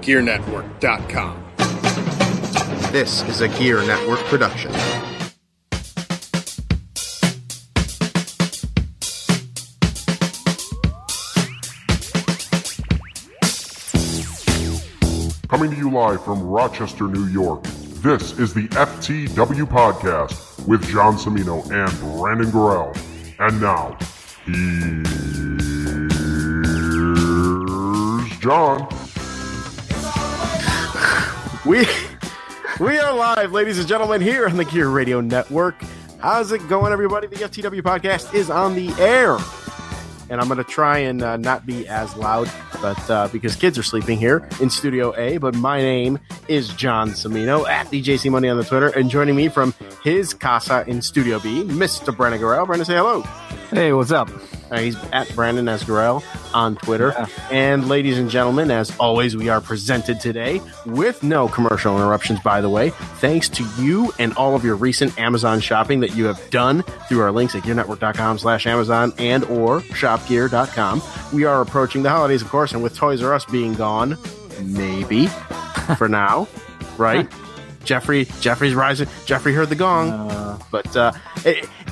GearNetwork.com. This is a Gear Network production. Coming to you live from Rochester, New York, this is the FTW Podcast with John Cimino and Brandon Gorell. And now, here's John. We are live, ladies and gentlemen, here on the Gear Radio Network. How's it going, everybody? The FTW Podcast is on the air. And I'm going to try and not be as loud, but because kids are sleeping here in Studio A. But my name is John Cimino, at DJC Money on the Twitter. And joining me from his casa in Studio B, Mr. Brandon Gorell. Brandon, say hello. Hey, what's up? He's at Brandon S. Gorell on Twitter. Yeah. And ladies and gentlemen, as always, we are presented today with no commercial interruptions, by the way, thanks to you and all of your recent Amazon shopping that you have done through our links at gearnetwork.com/Amazon and or shopgear.com. We are approaching the holidays, of course, and with Toys R Us being gone, maybe, for now, right? Jeffrey's rising. Jeffrey heard the gong. But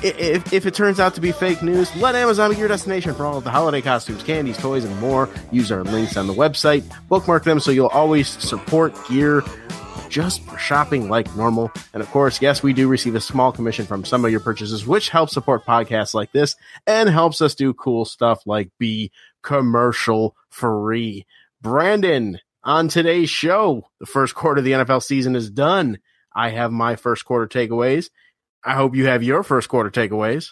if it turns out to be fake news, let Amazon be your destination for all of the holiday costumes, candies, toys, and more. Use our links on the website. Bookmark them so you'll always support gear just for shopping like normal. And of course, yes, we do receive a small commission from some of your purchases, which helps support podcasts like this and helps us do cool stuff like be commercial free. Brandon, on today's show, the first quarter of the NFL season is done. I have my first quarter takeaways. I hope you have your first quarter takeaways.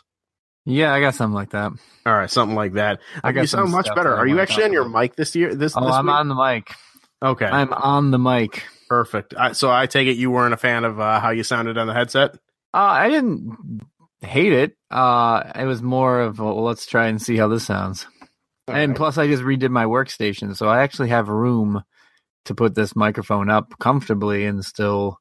Yeah, I got something like that. All right, something like that. You sound much better. Are you actually on your mic this year? I'm week? On the mic. Okay. I'm on the mic. Perfect. So I take it you weren't a fan of how you sounded on the headset? I didn't hate it. It was more of, well, let's try and see how this sounds. And plus, I just redid my workstation, so I actually have room to put this microphone up comfortably and still,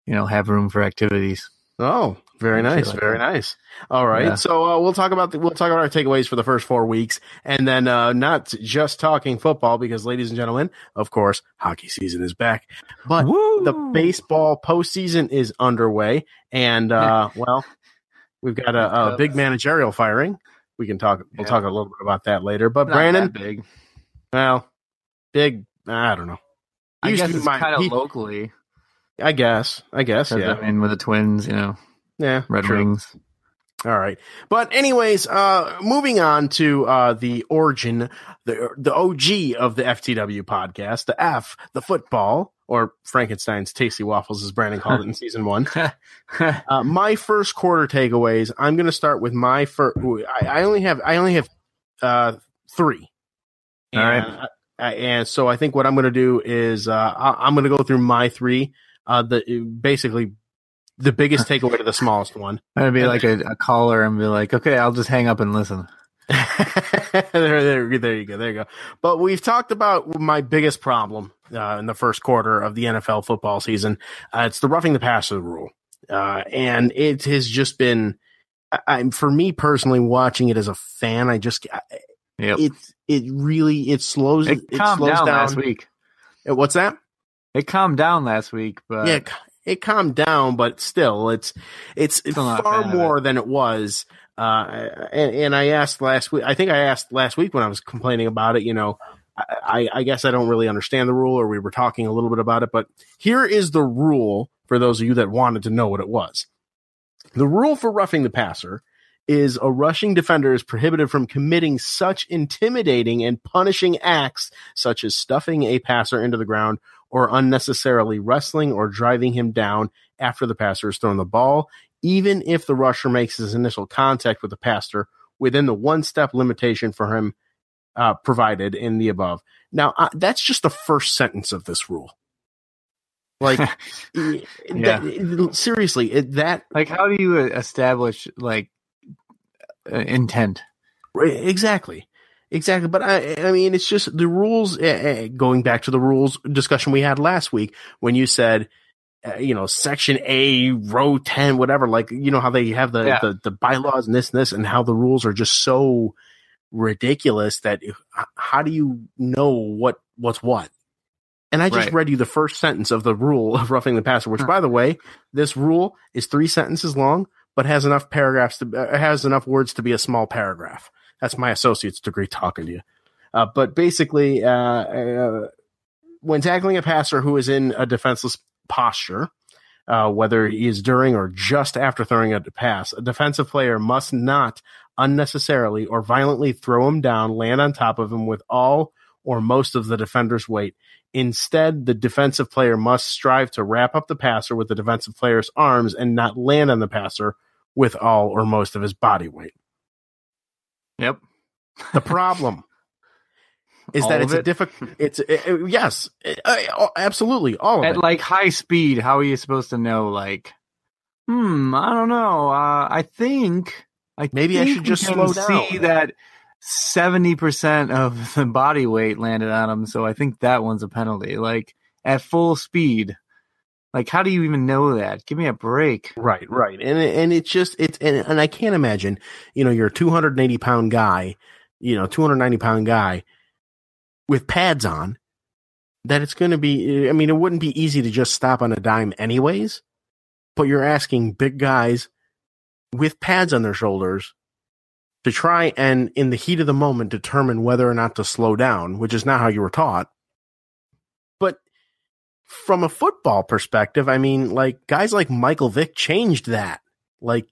have room for activities. Oh, very nice, very nice. All right, yeah. So we'll talk about our takeaways for the first 4 weeks, and then not just talking football, because, ladies and gentlemen, of course, hockey season is back, but the baseball postseason is underway, and well, we've got a big managerial firing. We can talk. We'll talk a little bit about that later. But not Brandon, big. Well, big. I don't know. I guess it's kind of locally. I guess. Yeah. I mean, with the Twins, Yeah. Red Wings. All right. But anyways, moving on to the origin, the OG of the FTW podcast, the F, the football, or Frankenstein's Tasty Waffles, as Brandon called it in season 1. My first quarter takeaways. I'm going to start with my first. I only have 3. All right. And so I think what I'm going to do is I'm going to go through my 3. Basically the biggest takeaway to the smallest one. I'd be like a caller and be like, okay, I'll just hang up and listen. there you go. But we've talked about my biggest problem in the first quarter of the NFL football season. It's the roughing the passer rule. And it has just been, for me personally, watching it as a fan, it slows down last week. What's that? It calmed down last week, but yeah, it calmed down, but still, it's far more than it was. And I asked last week. I think I asked last week when I was complaining about it. I guess I don't really understand the rule, or we were talking a little bit about it. But here is the rule for those of you that wanted to know what it was. The rule for roughing the passer is a rushing defender is prohibited from committing such intimidating and punishing acts such as stuffing a passer into the ground or unnecessarily wrestling or driving him down after the passer has thrown the ball, even if the rusher makes his initial contact with the passer within the 1-step limitation for him provided in the above. Now, that's just the first sentence of this rule. Like, seriously, like, how do you establish intent? Exactly. But I mean, it's just the rules. Going back to the rules discussion we had last week, when you said, Section A, row 10, whatever. Like, how they have the bylaws and this, and how the rules are just so ridiculous that how do you know what's what? And I just read you the first sentence of the rule of roughing the passer, which, by the way, this rule is 3 sentences long, but has enough words to be a small paragraph. That's my associate's degree talking to you. But basically, when tackling a passer who is in a defenseless posture, whether he is during or just after throwing a pass, a defensive player must not unnecessarily or violently throw him down, land on top of him with all or most of the defender's weight. Instead, the defensive player must strive to wrap up the passer with the defensive player's arms and not land on the passer with all or most of his body weight. Yep. The problem is that it's a difficult. Yes, absolutely, all of it. At like high speed, how are you supposed to know? Like, I don't know. I think maybe I should just slow down. See that 70% of the body weight landed on him, so I think that one's a penalty. Like at full speed, like how do you even know that? Give me a break. Right, and it's just and I can't imagine. You're a 280-pound guy, 290-pound guy with pads on. That it's going to be. I mean, it wouldn't be easy to just stop on a dime, anyways. But you're asking big guys with pads on their shoulders to try and, in the heat of the moment, determine whether or not to slow down, which is not how you were taught. But from a football perspective, I mean, like, guys like Michael Vick changed that. Like,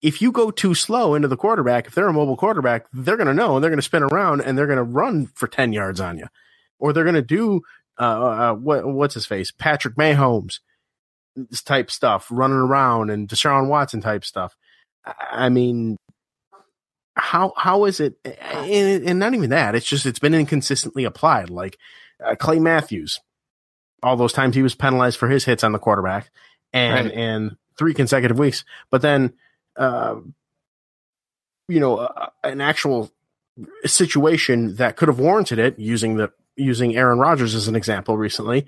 if you go too slow into the quarterback, if they're a mobile quarterback, they're going to know, and they're going to spin around, and they're going to run for 10 yards on you. Or they're going to do, what's his face? Patrick Mahomes type stuff, running around, and Deshaun Watson type stuff. I mean, how is it? And not even that. It's just it's been inconsistently applied. Like Clay Matthews, all those times he was penalized for his hits on the quarterback, and 3 consecutive weeks. But then, an actual situation that could have warranted it, using Aaron Rodgers as an example recently,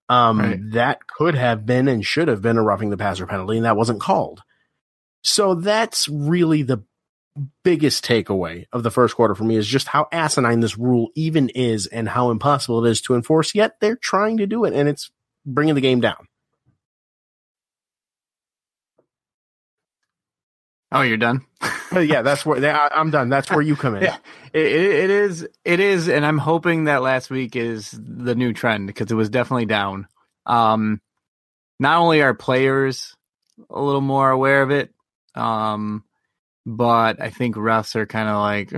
that could have been and should have been a roughing the passer penalty, and that wasn't called. So that's really the biggest takeaway of the first quarter for me, is just how asinine this rule even is and how impossible it is to enforce, yet they're trying to do it, and it's bringing the game down. Oh, you're done? Yeah, that's where I'm done. That's where you come in. Yeah, it is, and I'm hoping that last week is the new trend, because it was definitely down. Not only are players a little more aware of it, but I think refs are kind of like,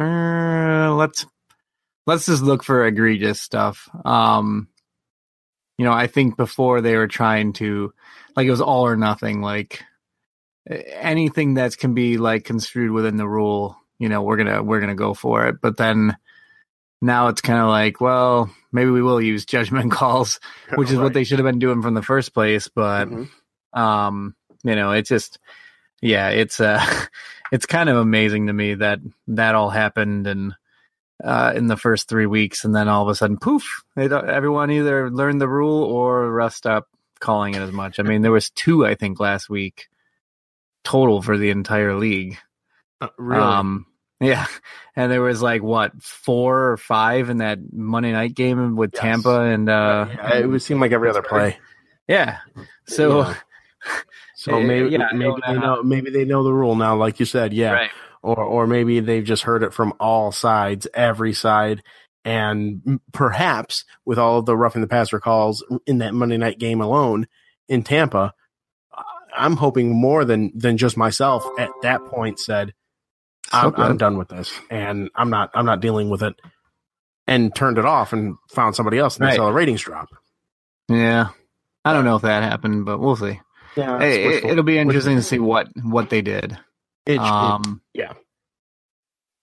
let's just look for egregious stuff. I think before they were trying to, like, it was all or nothing, like anything that can be like construed within the rule, we're gonna go for it. But then now it's kind of like, well, maybe we will use judgment calls, which is what they should have been doing from the first place. But it's just, it's kind of amazing to me that all happened and in the first 3 weeks, and then all of a sudden, poof! Everyone either learned the rule or refs stopped calling it as much. I mean, there was 2, I think, last week total for the entire league. Really? Yeah, and there was like 4 or 5 in that Monday night game with Tampa, and it would seem like every other play. Yeah, so maybe they know the rule now, like you said. Yeah, right. Or maybe they've just heard it from all sides, every side, and perhaps with all of the roughing the passer calls in that Monday night game alone in Tampa, I'm hoping more than just myself at that point said, I'm done with this, and I'm not dealing with it, and turned it off and found somebody else, and they saw the ratings drop. Yeah, I don't know if that happened, but we'll see. Yeah, it'll be interesting to see what they did.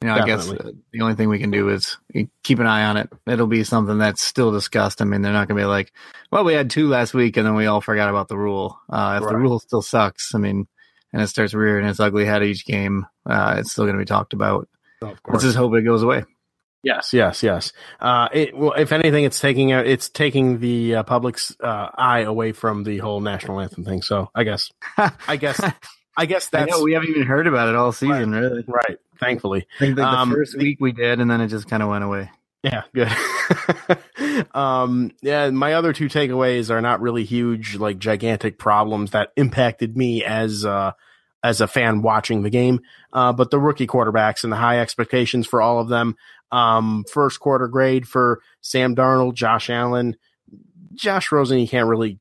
I guess the only thing we can do is keep an eye on it. It'll be something that's still discussed. I mean, they're not going to be like, well, we had 2 last week and then we all forgot about the rule. If the rule still sucks, I mean, and it starts rearing its ugly head each game, it's still going to be talked about. Of course. Let's just hope it goes away. Yes. If anything, it's taking the public's eye away from the whole national anthem thing. So I guess that's. I know, we haven't even heard about it all season, really. Right. Thankfully, I think the first week we did, and then it just kind of went away. Yeah, good. Yeah, my other two takeaways are not really huge, like gigantic problems that impacted me as a fan watching the game. But the rookie quarterbacks and the high expectations for all of them. First quarter grade for Sam Darnold, Josh Allen, Josh Rosen. You can't really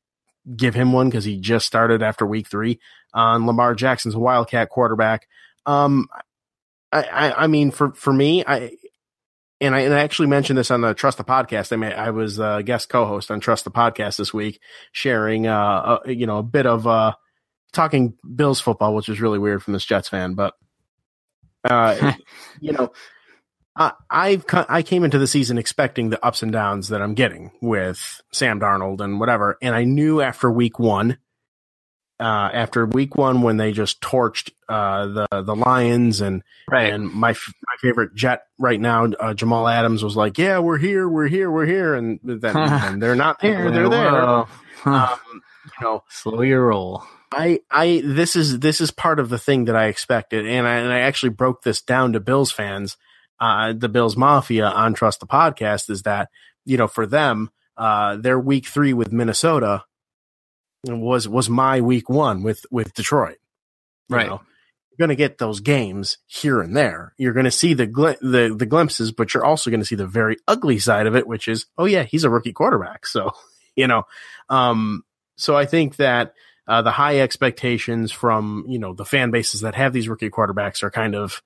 give him one because he just started after week 3. And Lamar Jackson's a Wildcat quarterback. I mean, for me, I actually mentioned this on the Trust the Podcast. I was a guest co-host on Trust the Podcast this week, sharing a bit of talking Bills football, which is really weird from this Jets fan. But I came into the season expecting the ups and downs that I'm getting with Sam Darnold and whatever, and I knew after week one when they just torched the Lions and my favorite Jet right now, Jamal Adams, was like, yeah, we're here, and then they're not there, they're there. Slow your roll. This is part of the thing that I expected, and I actually broke this down to Bills fans, the Bills Mafia on Trust the Podcast, is that, for them, their week 3 with Minnesota was my week 1 with Detroit. Right. You're going to get those games here and there. You're going to see the glimpses, but you're also going to see the very ugly side of it, which is, oh yeah, he's a rookie quarterback. So, so I think that the high expectations from, the fan bases that have these rookie quarterbacks are kind of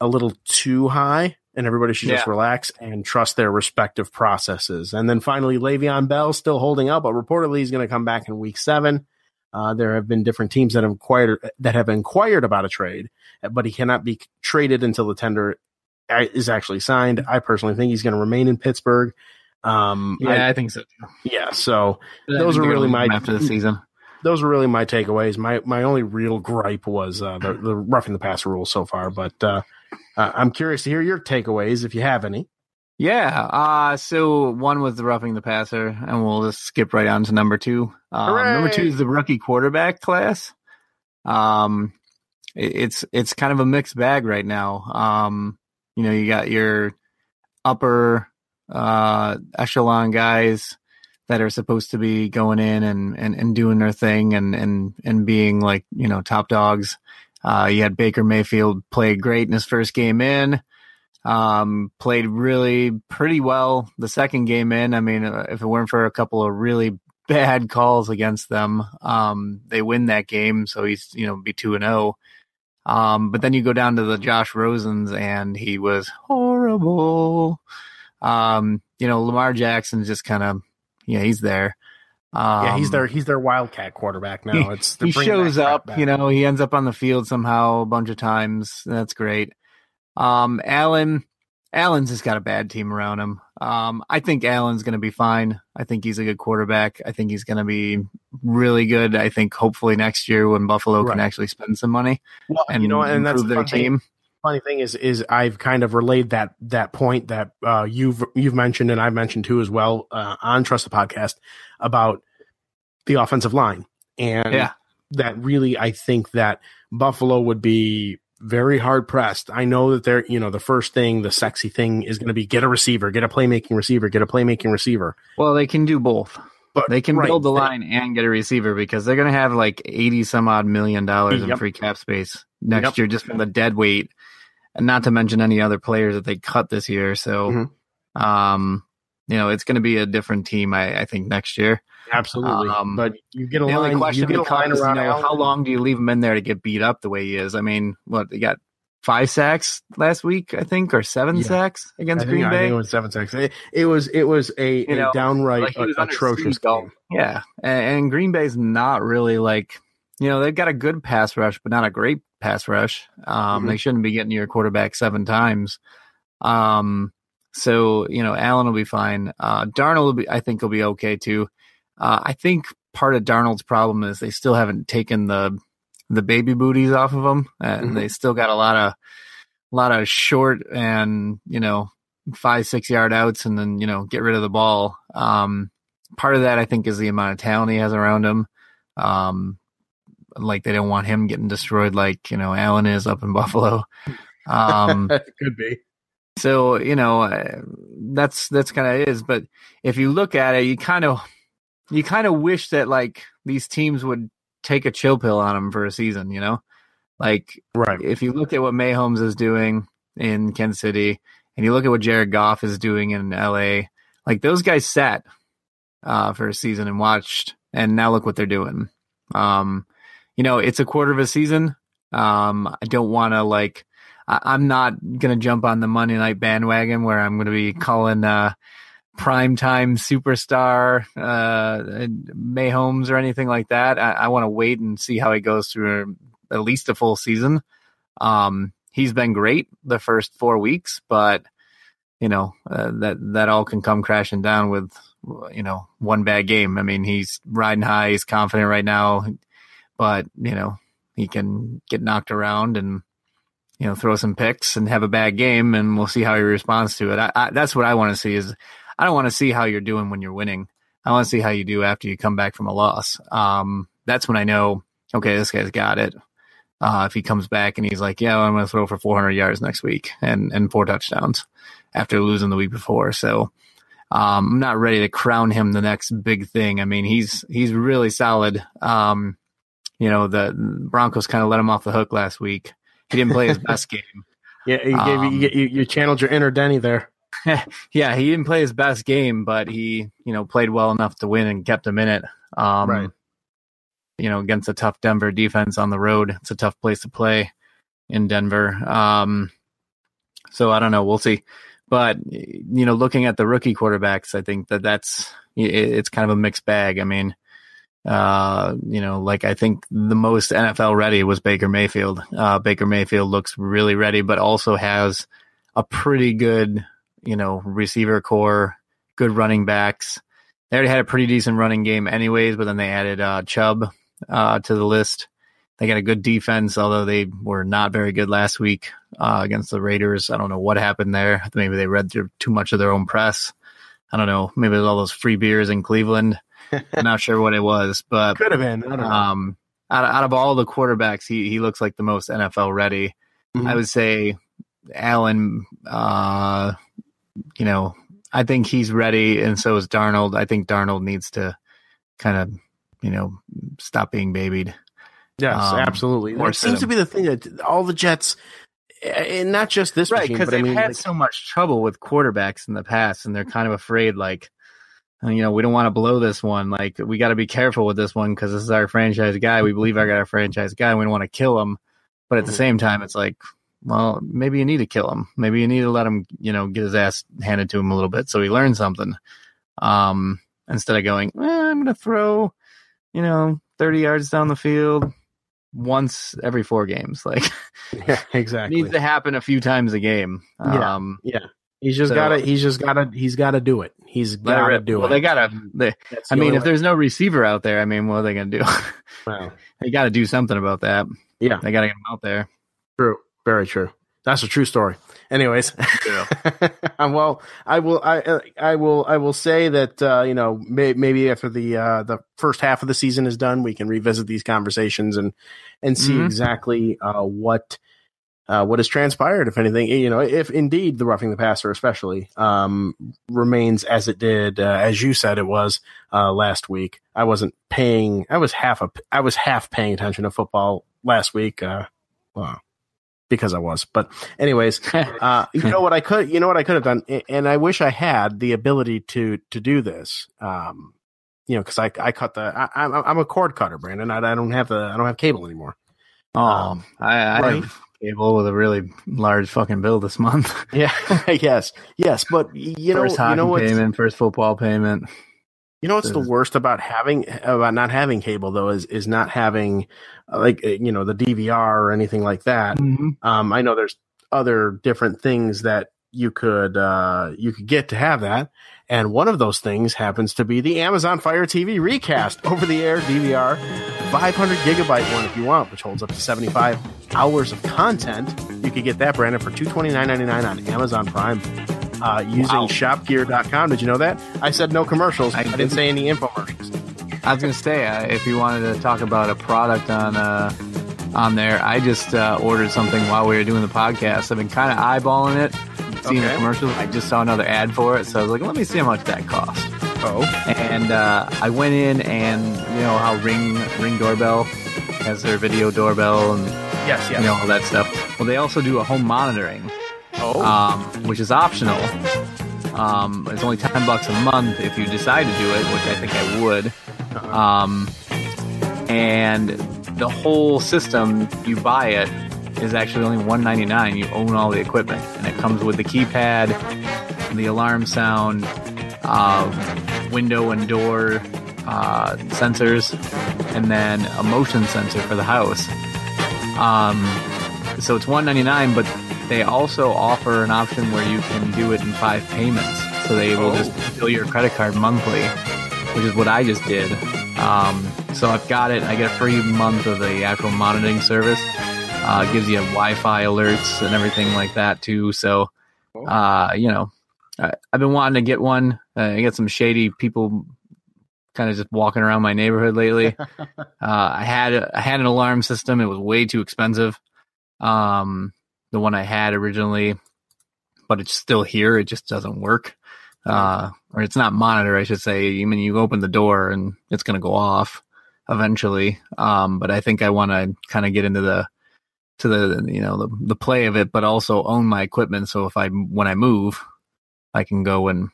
a little too high, and everybody should just relax and trust their respective processes. And then finally, Le'Veon Bell still holding out, but reportedly he's going to come back in week 7. There have been different teams that have inquired about a trade, but he cannot be traded until the tender is actually signed. I personally think he's going to remain in Pittsburgh. I think so too. Yeah. So those are really after the season. Those were really my takeaways. My only real gripe was the roughing the passer rule so far, but I'm curious to hear your takeaways if you have any. Yeah. So one was the roughing the passer, and we'll just skip right on to number 2. Number 2 is the rookie quarterback class. It's kind of a mixed bag right now. You got your upper echelon guys that are supposed to be going in and doing their thing and being like, top dogs. You had Baker Mayfield play great in his first game in, played really pretty well the second game in. I mean, if it weren't for a couple of really bad calls against them, they win that game. So he's, be 2-0. But then you go down to the Josh Rosens and he was horrible. Lamar Jackson's just kind of, he's there. He's their Wildcat quarterback now. He shows up, he ends up on the field somehow a bunch of times. That's great. Allen's just got a bad team around him. I think Allen's going to be fine. I think he's a good quarterback. I think he's going to be really good. I think hopefully next year when Buffalo can actually spend some money and and that's improve their team. Funny thing is I've kind of relayed that point that you've mentioned, and I've mentioned too as well on Trust the Podcast, about the offensive line, and that really I think that Buffalo would be very hard pressed. I know that they're the first thing, the sexy thing is going to be get a receiver, get a playmaking receiver. Well, they can do both. But they can build the line and get a receiver because they're going to have like $80 some odd million in free cap space next year just from the dead weight, and not to mention any other players that they cut this year. So, it's going to be a different team, I think, next year. Absolutely. But you get a line. The only question becomes, around how long do you leave him in there to get beat up the way he is? I mean, they got 5 sacks last week, I think, or 7 sacks against Green Bay. I think it was 7 sacks. It was a downright atrocious game. Yeah, and Green Bay's not really like, they've got a good pass rush, but not a great pass rush. They shouldn't be getting your quarterback 7 times. So, Allen will be fine. Darnold, I think, will be okay too. I think part of Darnold's problem is they still haven't taken the baby booties off of them, and they still got a lot of short and 5-6 yard outs, and then get rid of the ball. Part of that I think is the amount of talent he has around him. Like they don't want him getting destroyed like Allen is up in Buffalo. Could be. So, that's kind of is. But if you look at it, you kind of wish that like these teams would take a chill pill on them for a season, Like, right. If you look at what Mahomes is doing in Kansas City and you look at what Jared Goff is doing in LA, like those guys sat for a season and watched, and now look what they're doing. It's a quarter of a season. I don't want to I'm not going to jump on the Monday night bandwagon where I'm going to be calling primetime superstar Mahomes or anything like that. I want to wait and see how he goes through at least a full season. He's been great the first 4 weeks, but that all can come crashing down with one bad game. I mean, he's riding high, he's confident right now, but he can get knocked around and throw some picks and have a bad game, and we'll see how he responds to it. That's what I want to see. Is I don't want to see how you're doing when you're winning. I want to see how you do after you come back from a loss. That's when I know, okay, this guy's got it. If he comes back and he's like, yeah, I'm going to throw for 400 yards next week and 4 touchdowns after losing the week before. So I'm not ready to crown him the next big thing. I mean, he's really solid. The Broncos kind of let him off the hook last week. He didn't play his best game. Yeah, you channeled your inner Denny there. Yeah, he didn't play his best game, but he, played well enough to win and kept him in it. Right. Against a tough Denver defense on the road. It's a tough place to play in Denver. So I don't know. We'll see. But, looking at the rookie quarterbacks, I think it's kind of a mixed bag. I mean, I think the most NFL ready was Baker Mayfield. Baker Mayfield looks really ready, but also has a pretty good, receiver core, good running backs. They already had a pretty decent running game anyways, but then they added Chubb to the list. They got a good defense, although they were not very good last week against the Raiders. I don't know what happened there. Maybe they read through too much of their own press. I don't know. Maybe it was all those free beers in Cleveland. I'm not sure what it was, but could have been. I don't know. Out of all the quarterbacks, he looks like the most NFL ready. Mm-hmm. I would say Allen, I think he's ready, and so is Darnold. I think Darnold needs to kind of, stop being babied. Yes, absolutely. That seems to be the thing that all the Jets, and not just this right, because they've had so much trouble with quarterbacks in the past, and they're kind of afraid, we don't want to blow this one. Like, we got to be careful with this one because this is our franchise guy. We believe I got our franchise guy. And we don't want to kill him. But at the same time, it's like, well, maybe you need to kill him. Maybe you need to let him, get his ass handed to him a little bit so he learns something. Instead of going, I'm going to throw, 30 yards down the field once every 4 games. Like, yeah, exactly. It needs to happen a few times a game. Yeah. He's got to do it. He's got to do it. Well, if there's no receiver out there, what are they going to do? Wow. They got to do something about that. Yeah. They got to get him out there. True. Very true. That's a true story. Anyways. Yeah. Well, I will say that, maybe after the first half of the season is done, we can revisit these conversations and see exactly, what has transpired, if anything, if indeed the roughing the passer especially remains as it did, as you said it was last week. I was half paying attention to football last week, because I was. But anyways, you know what I could have done, and I wish I had the ability to do this. Because I cut I'm a cord cutter, Brandon. I don't have cable anymore. I have cable with a really large fucking bill this month. Yeah, yes, but first hockey payment, first football payment. What's the worst about not having cable though is not having the DVR or anything like that. Mm-hmm. I know there's other different things that you could get to have that, and one of those things happens to be the Amazon Fire TV Recast over the air DVR 500 gigabyte one if you want, which holds up to 75 hours of content. You could get that, Brandon, for $229.99 on Amazon Prime using shopgear.com. Did you know that? I said no commercials. I didn't say any infomercials. I was going to say, if you wanted to talk about a product on there, I just ordered something while we were doing the podcast. I've been kind of eyeballing it. seen the commercial. I just saw another ad for it, so I was like, let me see how much that costs. Oh. And I went in, and you know how Ring Doorbell has their video doorbell and Yes. you know all that stuff. Well, they also do a home monitoring, which is optional. It's only $10 a month if you decide to do it, which I think I would. And the whole system, you buy it, is actually only $199. You own all the equipment, and it comes with the keypad, the alarm sound, window and door sensors, and then a motion sensor for the house. So it's $199, but they also offer an option where you can do it in 5 payments. So they will just bill your credit card monthly, which is what I just did. So I've got it. I get a free month of the actual monitoring service. Gives you Wi-Fi alerts and everything like that too. So, you know, I've been wanting to get one. I got some shady people kind of just walking around my neighborhood lately. I had an alarm system. It was way too expensive. The one I had originally, but it's still here. It just doesn't work. Or it's not monitored, I should say. I mean, you open the door and it's going to go off eventually. But I think I want to kind of get into the you know, the play of it, but also own my equipment. So when I move, I can go and,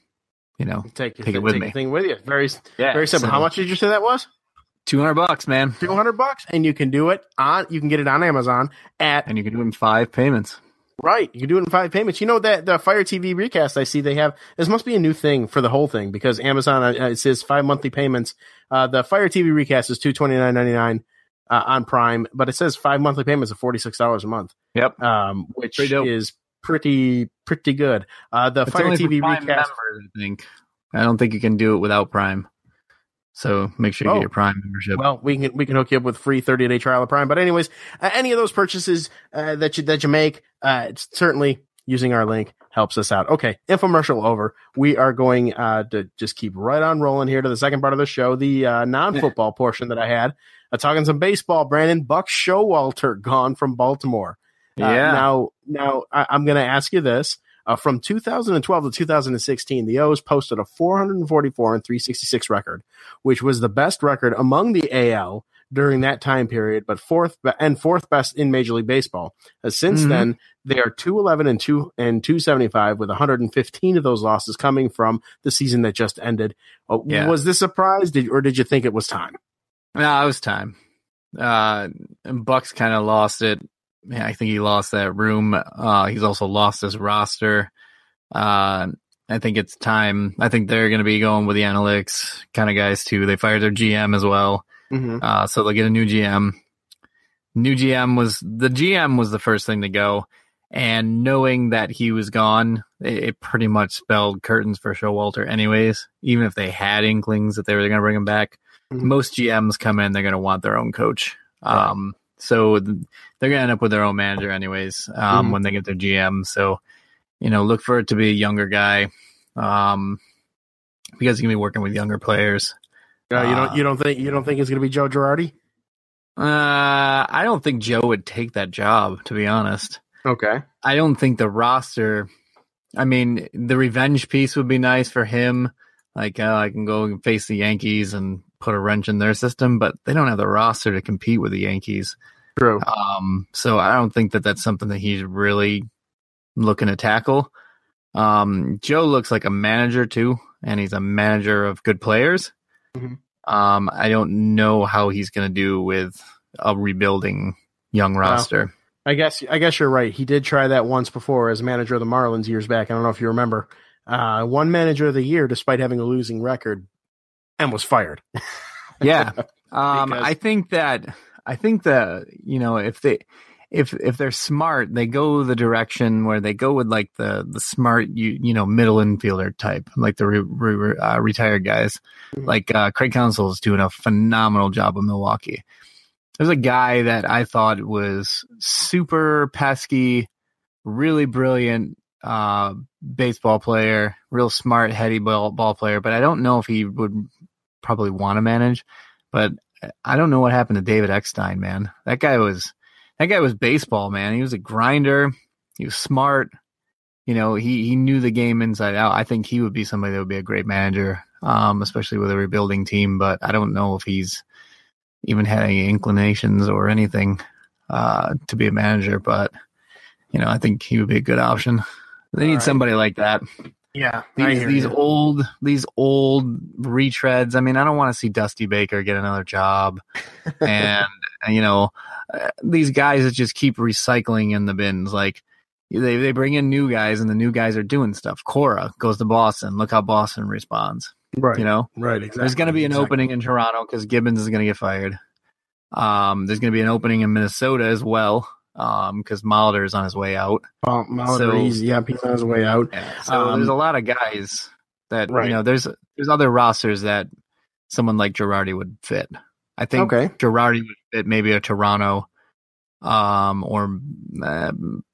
you know, take it with me. Thing with you. Very simple. So, how much did you say that was? $200, man. $200, and you can do it you can get it on Amazon and you can do it in 5 payments. Right. You can do it in 5 payments. You know that the Fire TV recast I see they have, this must be a new thing for the whole thing because Amazon, it says 5 monthly payments. The Fire TV recast is $229.99 on Prime, but it says 5 monthly payments of $46 a month. Yep. Which is pretty good. The it's Fire TV recast. Members, I think. I don't think you can do it without Prime. So make sure you get your Prime membership. Well, we can hook you up with free 30-day trial of Prime. But anyways, any of those purchases that you make, certainly using our link helps us out. Okay, infomercial over. We are going to just keep right on rolling here to the second part of the show, the non-football portion that I had. Talking some baseball, Brandon. Buck Showalter gone from Baltimore. Now I'm going to ask you this. From 2012 to 2016, the O's posted a 444 and 366 record, which was the best record among the AL during that time period, but fourth best in Major League Baseball. Since then, they are 211 and 275, with 115 of those losses coming from the season that just ended. Was this a surprise, or did you think it was time? No, it was time. And Buck's kind of lost it. Yeah, I think he lost that room. He's also lost his roster. I think it's time. I think they're going to be going with the analytics kind of guys too. They fired their GM as well. So they'll get a new GM. The GM was the first thing to go. And knowing that he was gone, it pretty much spelled curtains for Showalter anyways. Even if they had inklings that they were going to bring him back, most GMs come in, they're going to want their own coach. So they're going to end up with their own manager anyways when they get their GM. So, you know, look for it to be a younger guy because he's going to be working with younger players. You don't think it's going to be Joe Girardi? I don't think Joe would take that job, to be honest. Okay. I don't think the roster. I mean, the revenge piece would be nice for him. Like, I can go and face the Yankees and put a wrench in their system, but they don't have the roster to compete with the Yankees. True. So I don't think that that's something that he's really looking to tackle. Joe looks like a manager too, and he's a manager of good players. I don't know how he's going to do with a rebuilding young roster. I guess you're right. He did try that once before as manager of the Marlins years back. I don't know if you remember. Won manager of the year despite having a losing record and was fired. Yeah. I think that, you know, if they're smart, they go the direction where they go with like the smart, you know, middle infielder type, like the retired guys. Like Craig Counsell is doing a phenomenal job with Milwaukee. There's a guy that I thought was super pesky, really brilliant baseball player, real smart, heady ball player, but I don't know if he would probably want to manage. But I don't know what happened to David Eckstein, man. That guy was baseball, man. He was a grinder. He was smart. he knew the game inside out. I think he would be somebody that would be a great manager, especially with a rebuilding team. But I don't know if he's even had any inclinations or anything to be a manager. But I think he would be a good option. They need somebody like that. Yeah, these old retreads. I mean, I don't want to see Dusty Baker get another job, and these guys that just keep recycling in the bins. Like they bring in new guys, and the new guys are doing stuff. Cora goes to Boston. Look how Boston responds. Right. Right. Exactly. There's going to be an opening in Toronto because Gibbons is going to get fired. There's going to be an opening in Minnesota as well. Because Molitor is on his way out. Molitor, he's on his way out. Yeah, so there's a lot of guys that there's other rosters that someone like Girardi would fit. I think Girardi would fit maybe a Toronto, or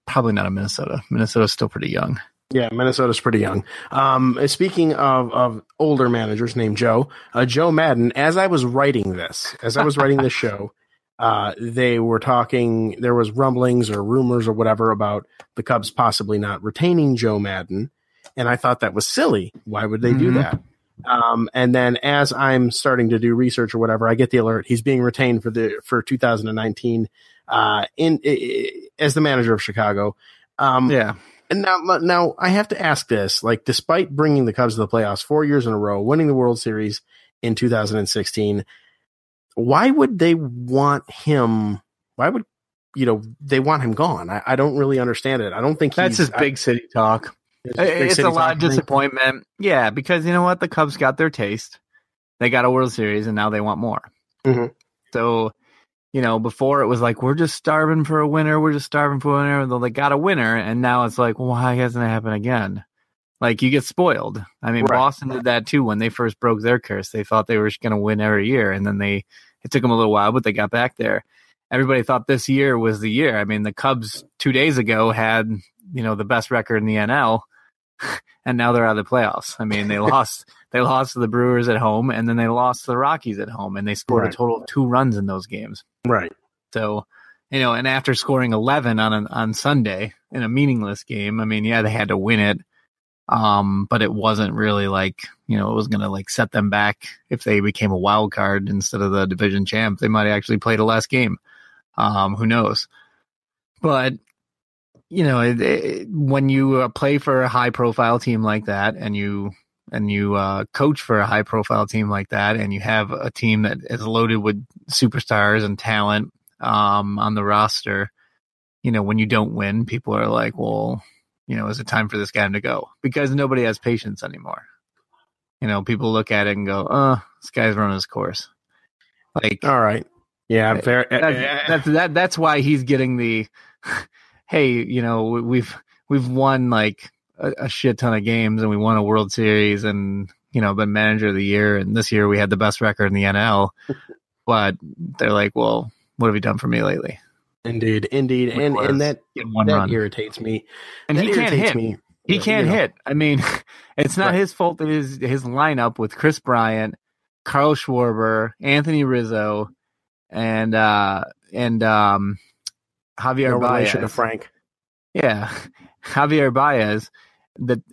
probably not a Minnesota. Minnesota's still pretty young. Yeah, Minnesota's pretty young. Speaking of older managers named Joe Madden, as I was writing this show. They were talking, there was rumblings or rumors or whatever about the Cubs possibly not retaining Joe Madden. And I thought that was silly. Why would they do that? And then as I'm starting to do research or whatever, I get the alert. He's being retained for 2019, as the manager of Chicago. And now I have to ask this, like, despite bringing the Cubs to the playoffs 4 years in a row, winning the World Series in 2016, why would they want him? Why would they want him gone? I don't really understand it. I don't think that's just big city talk. It's a lot of disappointment. Yeah, because you know what? The Cubs got their taste. They got a World Series, and now they want more. Mm-hmm. So, before it was like, we're just starving for a winner. We're just starving for a winner. Though they got a winner, and now it's like, well, why hasn't it happened again? Like, you get spoiled. I mean, right. Boston did that too when they first broke their curse. They thought they were going to win every year, and then it took them a little while, but they got back there. Everybody thought this year was the year. I mean, the Cubs 2 days ago had, the best record in the NL, and now they're out of the playoffs. I mean, they lost to the Brewers at home, and then they lost to the Rockies at home, and they scored a total of 2 runs in those games. Right. So, and after scoring 11 on Sunday in a meaningless game, I mean, yeah, they had to win it. But it wasn't really like, it was going to like set them back if they became a wild card instead of the division champ. They might have actually played a last game. Who knows? But, when you play for a high profile team like that and you coach for a high profile team like that, and you have a team that is loaded with superstars and talent, on the roster, when you don't win, people are like, well, is it time for this guy to go? Because nobody has patience anymore. People look at it and go, oh, this guy's running his course. Like, all right. Yeah, fair. That's why he's getting the, hey, we've won like a shit ton of games, and we won a World Series, and, been manager of the year. And this year we had the best record in the NL, but they're like, well, what have you done for me lately? Indeed. And that irritates me. And he can't hit. He can't hit. I mean, it's not his fault that his lineup with Chris Bryant, Carl Schwarber, Anthony Rizzo, and Javier Baez. To Frank. Yeah. Javier Baez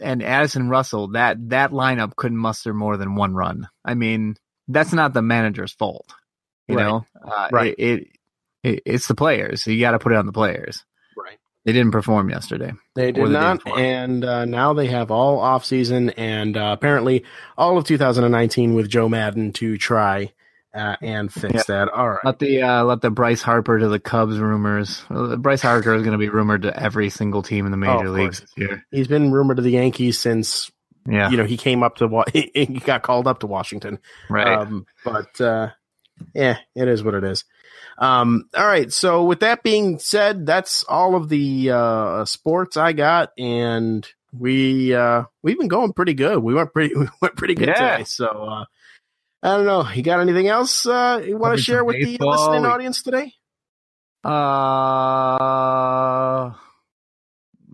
and Addison Russell, that lineup couldn't muster more than 1 run. I mean, that's not the manager's fault. You know? Right. It's the players. So you got to put it on the players. Right. They didn't perform yesterday. They did not. And now they have all off season and apparently all of 2019 with Joe Madden to try and fix that. All right. Let the Bryce Harper to the Cubs rumors. Bryce Harper is going to be rumored to every single team in the major leagues this year. He's been rumored to the Yankees since he came up to he got called up to Washington. Right. Yeah, it is what it is. All right. So with that being said, that's all of the sports I got, and we've been going pretty good. We went pretty good today. So I don't know. You got anything else you want to share with the listening audience today? What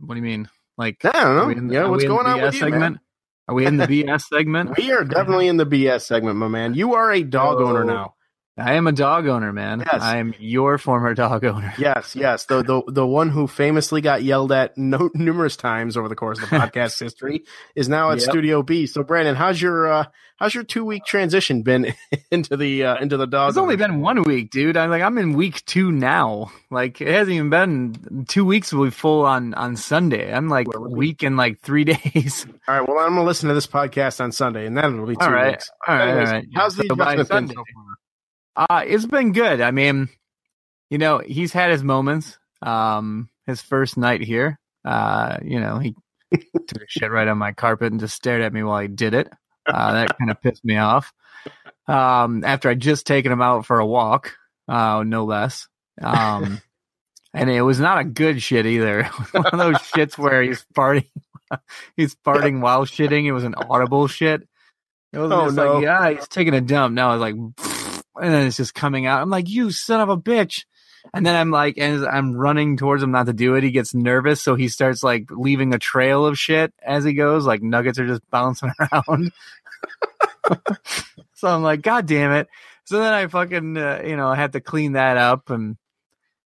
do you mean? Like, I don't know. What's going on with you, segment? Man? Are we in the BS segment? We are definitely in the BS segment, my man. You are a dog owner now. I am a dog owner, man. Yes. I am your former dog owner. Yes. The one who famously got yelled at numerous times over the course of the podcast history is now at Studio B. So, Brandon, how's your 2-week transition been into the dog? It's only been 1 week, dude. I'm in week 2 now. Like, it hasn't even been 2 weeks. Will be full on Sunday. I'm like a week and like 3 days. All right. Well, I'm gonna listen to this podcast on Sunday, and then it'll be 2 weeks. All right. How's the adjustment been so far? It's been good. I mean, he's had his moments. His first night here, he took a shit right on my carpet and just stared at me while he did it. That kind of pissed me off. After I'd just taken him out for a walk, no less. And it was not a good shit either. One of those shits where he's farting while shitting. It was an audible shit. It was like, he's taking a dump. Now it's like, and then it's just coming out. I'm like, you son of a bitch. And then I'm like, as I'm running towards him not to do it, he gets nervous. So he starts like leaving a trail of shit as he goes. Like nuggets are just bouncing around. So I'm like, God damn it. So then I fucking, I had to clean that up. And,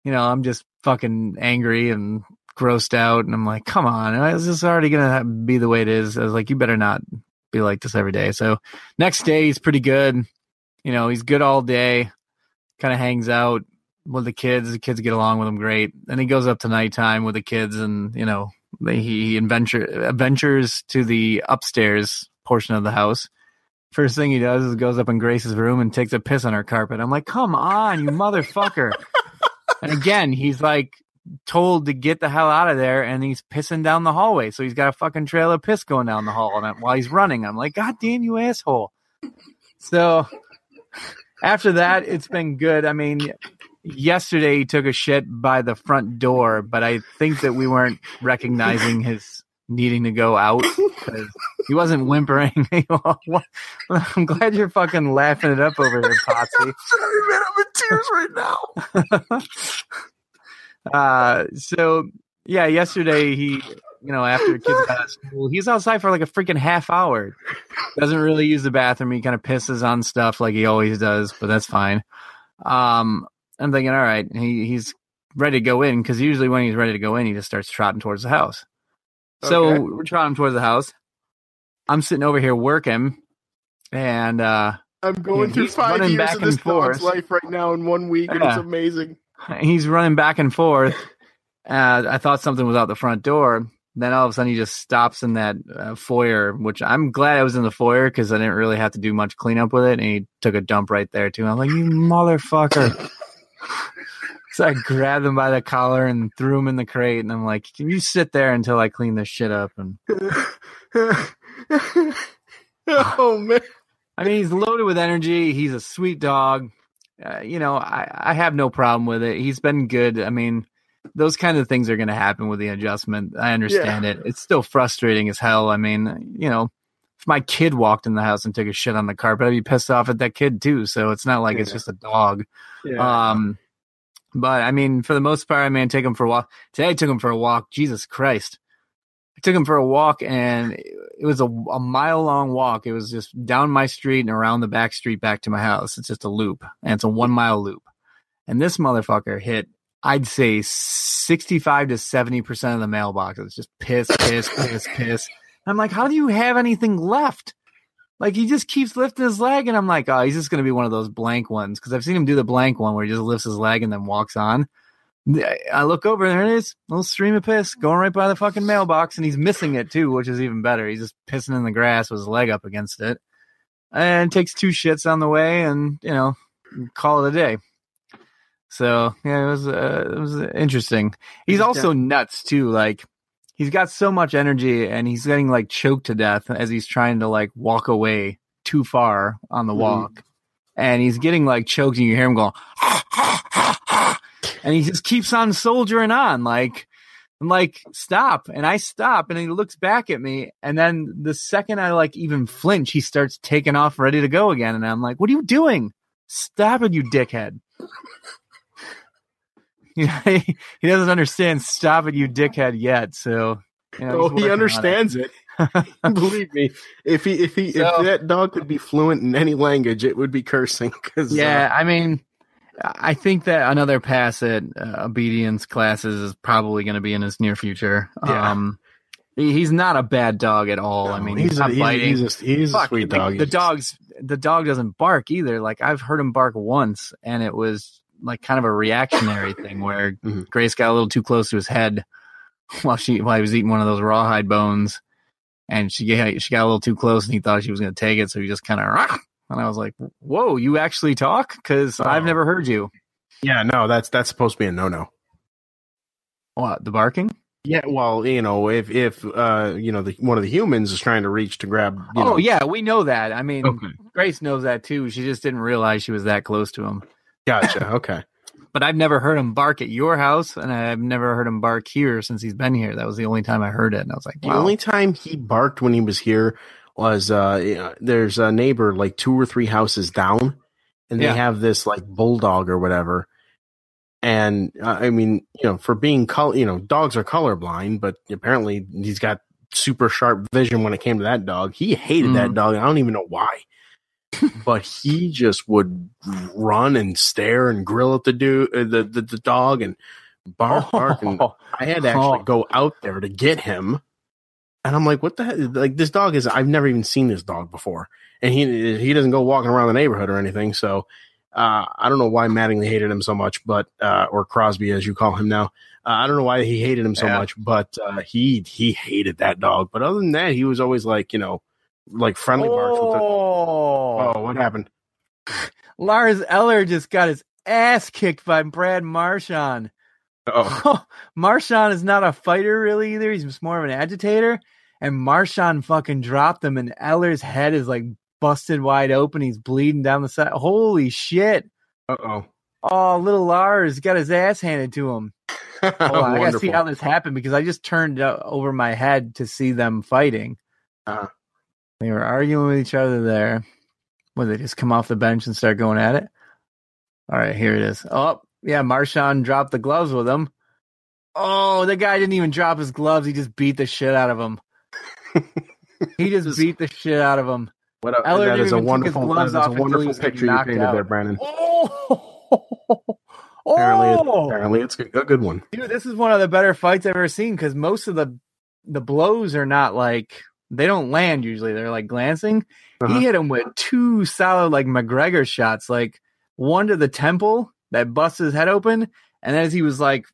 I'm just fucking angry and grossed out. And I'm like, come on. Is this already going to be the way it is? I was like, you better not be like this every day. So next day, he's pretty good. He's good all day, kind of hangs out with the kids. The kids get along with him great. Then he goes up to nighttime with the kids and, he adventures to the upstairs portion of the house. First thing he does is goes up in Grace's room and takes a piss on her carpet. I'm like, come on, you motherfucker. And again, he's like told to get the hell out of there and he's pissing down the hallway. So he's got a fucking trail of piss going down the hall and while he's running. I'm like, God damn you asshole. So after that, it's been good. I mean, yesterday he took a shit by the front door, but I think that we weren't recognizing his needing to go out because he wasn't whimpering. I'm glad you're fucking laughing it up over here, Potsy. Sorry, man, I'm in tears right now. So yeah, yesterday he, after kids got out of school, he's outside for like a freaking half hour. Doesn't really use the bathroom. He kind of pisses on stuff like he always does, but that's fine. I'm thinking, all right, he's ready to go in because usually when he's ready to go in, he just starts trotting towards the house. So we're trotting towards the house. I'm sitting over here working, and I'm going through 5 years of this dog's life right now in 1 week, and it's amazing. He's running back and forth. I thought something was out the front door. Then all of a sudden he just stops in that foyer, which I'm glad I was in the foyer because I didn't really have to do much cleanup with it. And he took a dump right there too. I'm like, you motherfucker. So I grabbed him by the collar and threw him in the crate. And I'm like, can you sit there until I clean this shit up? And oh, man. I mean, he's loaded with energy. He's a sweet dog. I have no problem with it. He's been good. I mean, those kind of things are going to happen with the adjustment. I understand it. It's still frustrating as hell. I mean, if my kid walked in the house and took a shit on the carpet, I'd be pissed off at that kid too. So it's not like it's just a dog. Yeah. But I mean, for the most part, I take him for a walk. Today I took him for a walk. Jesus Christ. I took him for a walk and it was a mile long walk. It was just down my street and around the back street back to my house. It's just a loop and it's a 1 mile loop. And this motherfucker hit, I'd say 65 to 70% of the mailboxes. Just piss, piss, piss, piss. I'm like, how do you have anything left? Like, he just keeps lifting his leg, and I'm like, oh, he's just going to be one of those blank ones. Because I've seen him do the blank one where he just lifts his leg and then walks on. I look over, and there it is. A little stream of piss going right by the fucking mailbox, and he's missing it, too, which is even better. He's just pissing in the grass with his leg up against it. And takes 2 shits on the way, and, call it a day. So, yeah, it was interesting. He's also nuts, too. Like, he's got so much energy and he's getting like choked to death as he's trying to like walk away too far on the walk. And he's getting like choked and you hear him going, and he just keeps on soldiering on. Like, I'm like, stop. And I stop and he looks back at me. And then the second I like even flinch, he starts taking off ready to go again. And I'm like, what are you doing? Stop it, you dickhead. He doesn't understand "stop it, you dickhead" yet. So he understands it. Believe me, if that dog could be fluent in any language, it would be cursing. I mean, I think that another pass at obedience classes is probably going to be in his near future. Yeah. He's not a bad dog at all. No, I mean, he's not biting. He's a sweet dog. The dog doesn't bark either. Like, I've heard him bark once, and it was like kind of a reactionary thing where Grace got a little too close to his head while he was eating one of those rawhide bones, and she got a little too close, and he thought she was going to take it, so he just kind of. And I was like, "Whoa, you actually talk? Because I've never heard you." Yeah, no, that's supposed to be a no-no. What, the barking? Yeah, well, if one of the humans is trying to reach to grab. Yeah, we know that. I mean, okay. Grace knows that too. She just didn't realize she was that close to him. Gotcha. Okay. But I've never heard him bark at your house, and I've never heard him bark here since he's been here. That was the only time I heard it, and I was like, wow. The only time he barked when he was here was there's a neighbor like 2 or 3 houses down, and they have this like bulldog or whatever. And I mean, for being dogs are colorblind, but apparently he's got super sharp vision when it came to that dog. He hated that dog. I don't even know why, but he just would run and stare and grill at the dog and bark. And I had to actually go out there to get him. And I'm like, what the heck? Like, this dog I've never even seen this dog before. And he doesn't go walking around the neighborhood or anything. So, I don't know why Mattingly hated him so much, but or Crosby, as you call him now. I don't know why he hated him so much, but he hated that dog. But other than that, he was always like, like friendly barks. What happened? Lars Eller just got his ass kicked by Brad Marchand. Marchand is not a fighter really either. He's just more of an agitator. And Marchand fucking dropped him, and Eller's head is like busted wide open. He's bleeding down the side. Holy shit. Oh, little Lars got his ass handed to him. Hold on, I gotta see how this happened because I just turned over my head to see them fighting. They were arguing with each other there. Well, they just come off the bench and start going at it? All right, here it is. Oh, yeah, Marchand dropped the gloves with him. Oh, the guy didn't even drop his gloves. He just beat the shit out of him. He just beat the shit out of him. That is a wonderful picture you painted there, Brandon. Apparently it's a good one. Dude, this is one of the better fights I've ever seen because most of the blows are not like, they don't land usually. They're like glancing. He hit him with 2 solid like McGregor shots, like one to the temple that busts his head open. And as he was like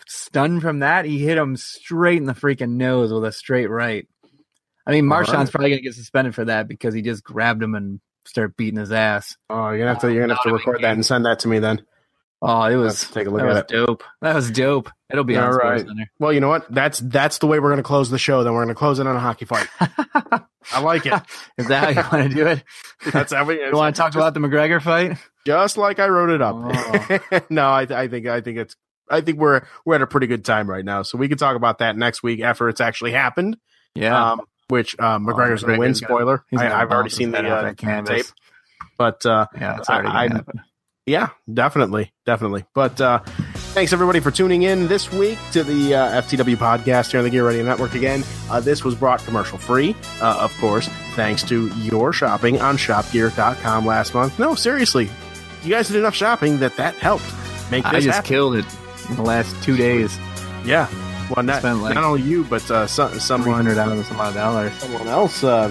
stunned from that, he hit him straight in the freaking nose with a straight right. I mean, Marchand's probably gonna get suspended for that because he just grabbed him and started beating his ass. Oh, you're gonna have to record that and send that to me then. Oh, it was take a look at it. Dope. That was dope. It'll be on SportsCenter. Well, you know what? That's the way we're gonna close the show. Then we're gonna close it on a hockey fight. I like it. Is that how you want to do it? That's how we. You want to talk about the McGregor fight? Just like I wrote it up. No, I think we're at a pretty good time right now, so we can talk about that next week after it's actually happened. Yeah. Which McGregor's going to win. Spoiler. I've already seen the tape. But it's already going to happen. Yeah, definitely. But thanks everybody for tuning in this week to the FTW podcast here on the Gear Radio Network again. This was brought commercial free, of course, thanks to your shopping on shopgear.com last month. No, seriously, you guys did enough shopping that helped make this happen. Killed it in the last 2 days. Yeah. Well, not only you, but some $400 and some odd dollars. Someone else that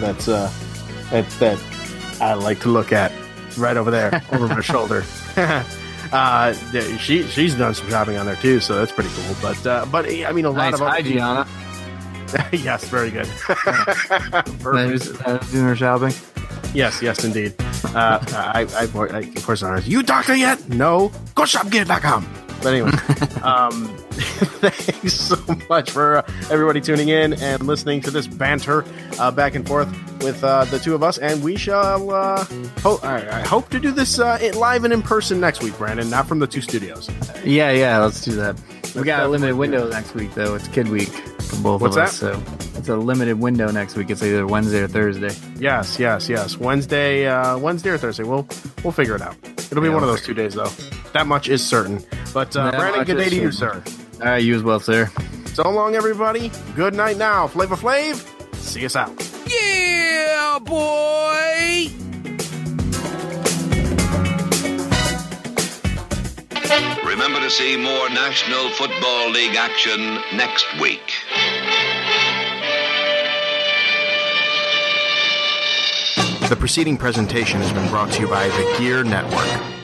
I like to look at right over there, over my shoulder. She's done some shopping on there too, so that's pretty cool. But I mean, a lot of hi, Gianna. Yes, very good. Perfect. Doing her shopping. Yes, indeed. Of course, you doctor yet? No. Go shopgear.com. But anyway, thanks so much for everybody tuning in and listening to this banter back and forth with the two of us. And we shall I hope to do this live and in person next week, Brandon, not from the 2 studios. Yeah, let's do that. We got a limited window next week, though. It's Kid Week for both of us. So it's a limited window next week. It's either Wednesday or Thursday. Yes. Wednesday or Thursday. We'll figure it out. It'll be one of those 2 days, though. That much is certain. But Brandon, good day to you, sir. All right, you as well, sir. So long, everybody. Good night now. Flavor Flav. See us out. Yeah, boy! Remember to see more National Football League action next week. The preceding presentation has been brought to you by the Gear Network.